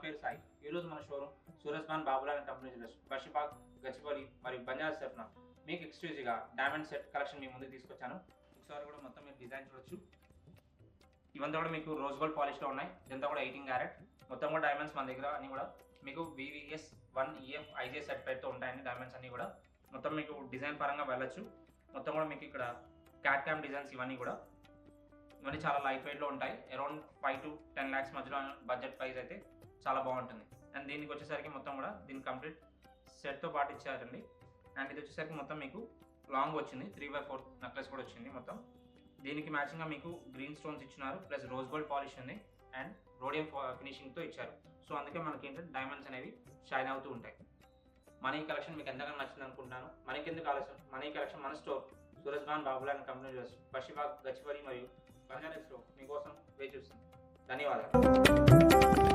పేరు సాయి. ఈరోజు మన showroom Surajbhan Babulal company jewellers, Basheerbagh, Gachibowli మరియు బంజారా తరఫున మీకు ఎక్స్క్లూజివ్గా డైమండ్ సెట్ కలెక్షన్ మీ ముందుకు తీసుకొచ్చాను. ఒకసారి కూడా మొత్తం మీరు డిజైన్ చూడొచ్చు. ఇవంతా కూడా మీకు రోజ్ గోల్డ్ పాలిష్లో ఉన్నాయి. ఇదంతా కూడా 18 క్యారెట్. మొత్తం కూడా డైమండ్స్ మన దగ్గర అన్ని కూడా మీకు VVS 1 EF IJ సెట్ పేరుతో ఉంటాయండి. డైమండ్స్ అన్ని కూడా మొత్తం మీకు డిజైన్ పరంగా వెళ్ళొచ్చు. మొత్తం కూడా మీకు ఇక్కడ క్యాట్ క్యామ్ డిజైన్స్ ఇవన్నీ చాలా లైట్ వెయిట్లో ఉంటాయి. అరౌండ్ 5 to 10 lakhs మధ్యలో బడ్జెట్ ప్రైస్ అయితే చాలా బాగుంటుంది. అండ్ దీనికి వచ్చేసరికి మొత్తం కూడా దీని కంప్లీట్ సెట్తో పాటు ఇచ్చారండి. అండ్ ఇది వచ్చేసరికి మొత్తం మీకు లాంగ్ వచ్చింది, 3x4 నెక్లెస్ కూడా వచ్చింది. మొత్తం దీనికి మ్యాచింగ్గా మీకు గ్రీన్ స్టోన్స్ ఇచ్చినారు, ప్లస్ రోజ్ గోల్డ్ పాలిష్ ఉంది అండ్ రోడియం ఫినిషింగ్తో ఇచ్చారు. సో అందుకే మనకి ఏంటంటే డైమండ్స్ అనేవి షైన్ అవుతూ ఉంటాయి. మనీ కలెక్షన్ మీకు ఎంతగానో నచ్చింది అనుకుంటున్నాను. మనకి ఎందుకు ఆలస్యం, మనీ కలెక్షన్ మన store Surajbhan Babulal company jewellers, Basheerbagh, Gachibowli మరియు బంజారా మీకోసం వేచి చూస్తుంది. ధన్యవాదాలు.